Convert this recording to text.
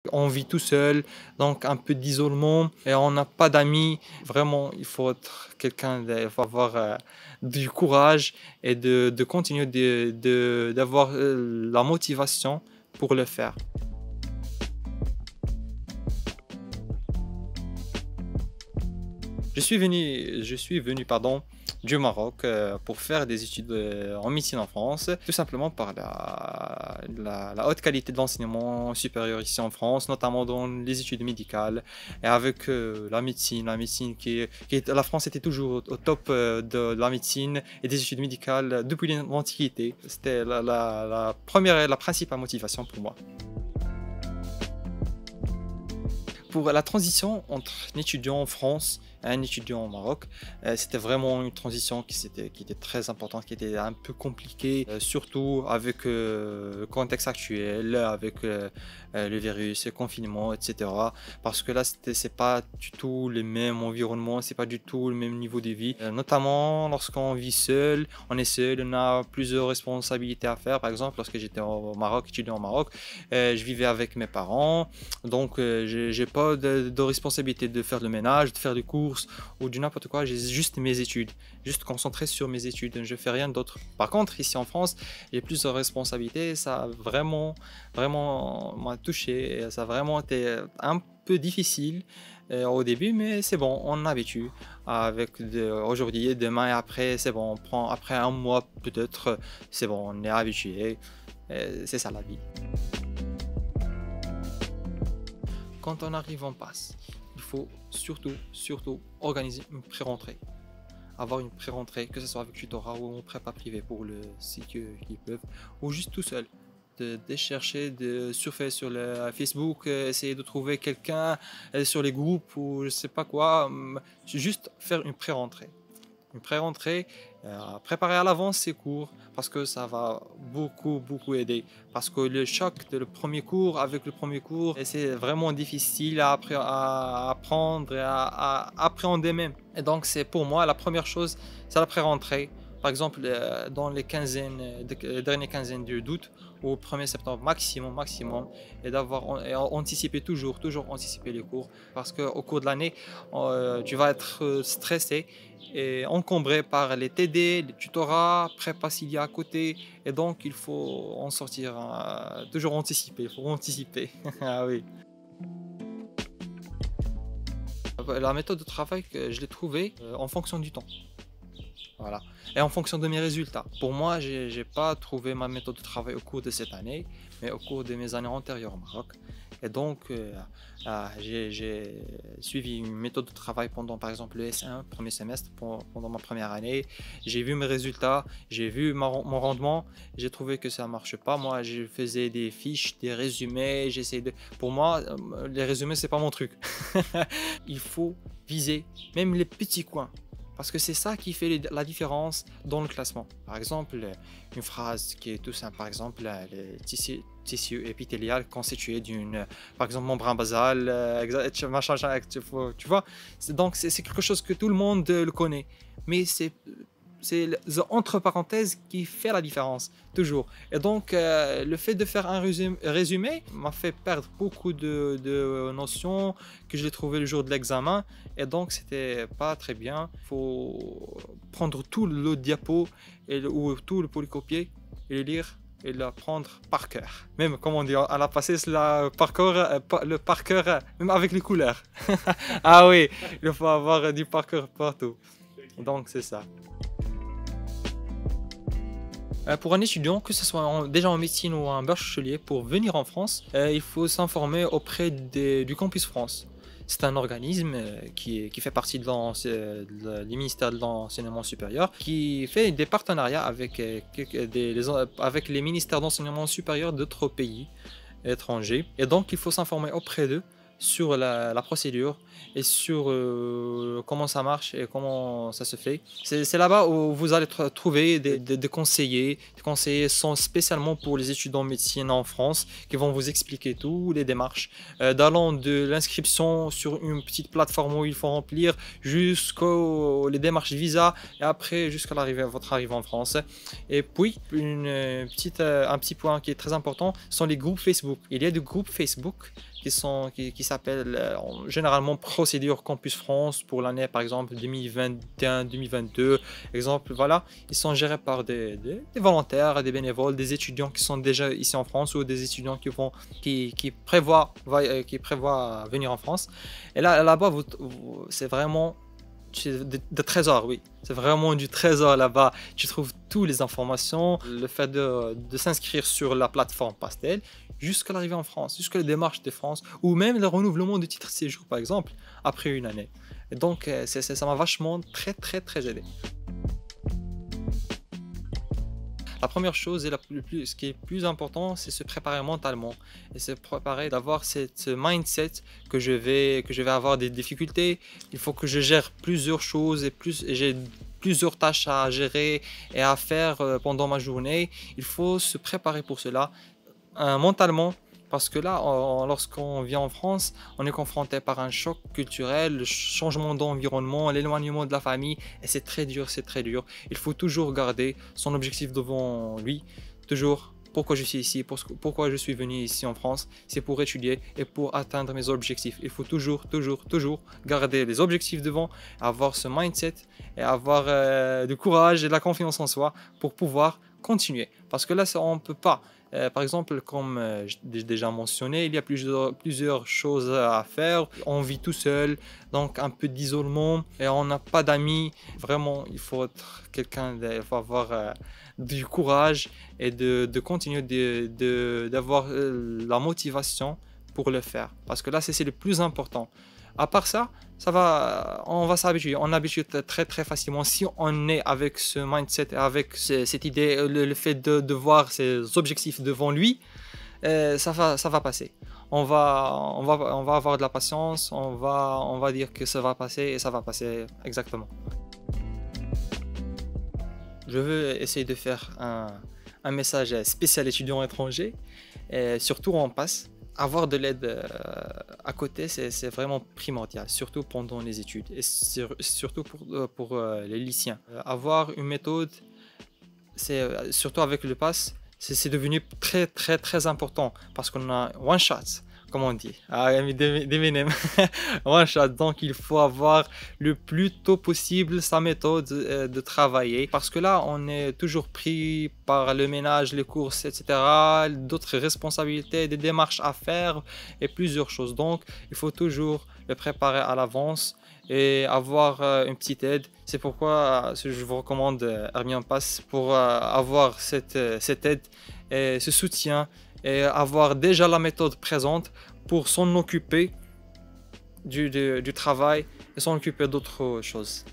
On vit tout seul, donc un peu d'isolement et on n'a pas d'amis. Vraiment, il faut être quelqu'un, il faut avoir du courage et de continuer d'avoir la motivation pour le faire. Je suis venu pardon, du Maroc pour faire des études en médecine en France, tout simplement par la haute qualité de l'enseignement supérieur ici en France, notamment dans les études médicales et avec la médecine la France était toujours au top de la médecine et des études médicales depuis l'Antiquité. C'était la première et la principale motivation pour moi. Pour la transition entre un étudiant en France et un étudiant au Maroc, c'était vraiment une transition qui était très importante, qui était un peu compliquée, surtout avec le contexte actuel, avec le virus, le confinement, etc. Parce que là, c'est pas du tout le même environnement, c'est pas du tout le même niveau de vie. Notamment lorsqu'on vit seul, on est seul, on a plusieurs responsabilités à faire. Par exemple, lorsque j'étais au Maroc, étudiant au Maroc, je vivais avec mes parents. Donc, j'ai pas de responsabilité de faire le ménage, de faire des courses ou du n'importe quoi. J'ai juste mes études, juste concentré sur mes études. Je fais rien d'autre. Par contre, ici en France, j'ai plus de responsabilités. Ça a vraiment, vraiment m'a touché. Et ça a vraiment été un peu difficile au début, mais c'est bon, on habitue. Aujourd'hui, demain et après, c'est bon. On prend après un mois peut-être, c'est bon, on est habitué. C'est ça la vie. Quand on arrive en passe, il faut surtout organiser une pré-rentrée. Avoir une pré-rentrée, que ce soit avec tutorat ou en prépa privée pour le si qu'ils peuvent, ou juste tout seul. De chercher, de surfer sur le Facebook, essayer de trouver quelqu'un sur les groupes ou je sais pas quoi, juste faire une pré-rentrée. Une pré-rentrée, préparer à l'avance ses cours parce que ça va beaucoup aider. Parce que le choc de le premier cours avec le premier cours, c'est vraiment difficile à apprendre et à appréhender même. Et donc c'est pour moi la première chose, c'est la pré-rentrée. Par exemple, dans les dernières quinzaines d'août ou 1er septembre maximum, et et anticiper toujours anticiper les cours parce qu'au cours de l'année, tu vas être stressé et encombré par les TD, les tutorats, prépa s'il y a à côté, et donc il faut en sortir, toujours anticiper, il faut anticiper. Ah oui. La méthode de travail que je l'ai trouvée en fonction du temps. Voilà. Et en fonction de mes résultats. Pour moi, j'ai pas trouvé ma méthode de travail au cours de cette année, mais au cours de mes années antérieures au Maroc. Et donc, j'ai suivi une méthode de travail pendant, par exemple, le S1, premier semestre, pendant ma première année. J'ai vu mes résultats, j'ai vu mon rendement, j'ai trouvé que ça marche pas. Moi, je faisais des fiches, des résumés, j'essayais de... Pour moi, les résumés, c'est pas mon truc. Il faut viser même les petits coins. Parce que c'est ça qui fait la différence dans le classement. Par exemple, une phrase qui est tout simple, par exemple, le tissu épithélial constitué par exemple, membrane basale, machin, tu vois. Donc, c'est quelque chose que tout le monde le connaît. Mais c'est entre parenthèses qui fait la différence, toujours. Et donc, le fait de faire un résumé m'a fait perdre beaucoup de notions que je l'ai trouvé le jour de l'examen. Et donc, c'était pas très bien. Il faut prendre tout le diapo ou tout le polycopier et le lire et l'apprendre par cœur. Même, comme on dit, à la passer cela par cœur, le par cœur, même avec les couleurs. Ah oui, il faut avoir du par cœur partout. Donc, c'est ça. Pour un étudiant, que ce soit déjà en médecine ou un bachelier, pour venir en France, il faut s'informer auprès du Campus France. C'est un organisme qui fait partie du ministère de l'Enseignement supérieur, qui fait des partenariats avec les ministères d'enseignement supérieur d'autres pays étrangers. Et donc, il faut s'informer auprès d'eux sur la procédure et sur comment ça marche et comment ça se fait. C'est là-bas où vous allez trouver des conseillers. Des conseillers sont spécialement pour les étudiants en médecine en France qui vont vous expliquer tout, les démarches, d'allant de l'inscription sur une petite plateforme où il faut remplir jusqu'aux les démarches visa et après jusqu'à votre arrivée en France. Et puis, un petit point qui est très important sont les groupes Facebook. Il y a des groupes Facebook qui s'appellent généralement Procédure Campus France pour l'année par exemple 2021-2022. Exemple, voilà, ils sont gérés par des volontaires, des bénévoles, des étudiants qui sont déjà ici en France ou des étudiants qui prévoient venir en France. Et là-bas, c'est vraiment de trésors, oui. C'est vraiment du trésor là-bas. Tu trouves toutes les informations. Le fait de s'inscrire sur la plateforme Pastel jusqu'à l'arrivée en France, jusqu'à la démarche de France, ou même le renouvellement de titre de séjour, par exemple, après une année. Et donc, ça m'a vachement très aidé. La première chose et ce qui est plus important, c'est se préparer mentalement et se préparer d'avoir ce mindset que je vais avoir des difficultés. Il faut que je gère plusieurs choses et j'ai plusieurs tâches à gérer et à faire pendant ma journée. Il faut se préparer pour cela mentalement. Parce que là, lorsqu'on vient en France, on est confronté par un choc culturel, le changement d'environnement, l'éloignement de la famille, et c'est très dur, c'est très dur. Il faut toujours garder son objectif devant lui, toujours. Pourquoi je suis ici, pourquoi je suis venu ici en France, c'est pour étudier et pour atteindre mes objectifs. Il faut toujours garder les objectifs devant, avoir ce mindset et avoir du courage et de la confiance en soi pour pouvoir continuer. Parce que là, on ne peut pas. Par exemple, comme j'ai déjà mentionné, il y a plusieurs choses à faire. On vit tout seul, donc un peu d'isolement et on n'a pas d'amis. Vraiment, il faut être il faut avoir du courage et de continuer d'avoir la motivation pour le faire. Parce que là, c'est le plus important. À part ça, on va s'habituer. On habitue très facilement si on est avec ce mindset, avec cette idée, le fait de voir ses objectifs devant lui, ça va passer. On va avoir de la patience, on va dire que ça va passer et ça va passer exactement. Je veux essayer de faire un message spécial étudiant étranger, et surtout en passe. Avoir de l'aide à côté, c'est vraiment primordial, surtout pendant les études et surtout pour les lycéens. Avoir une méthode, surtout avec le pass, c'est devenu très important parce qu'on a one shot, comme on dit. One shot, donc il faut avoir le plus tôt possible sa méthode de travailler parce que là on est toujours pris par le ménage, les courses, etc., d'autres responsabilités, des démarches à faire et plusieurs choses. Donc il faut toujours le préparer à l'avance et avoir une petite aide. C'est pourquoi je vous recommande Hermione Pass pour avoir cette aide et ce soutien et avoir déjà la méthode présente pour s'en occuper du travail et s'en occuper d'autres choses.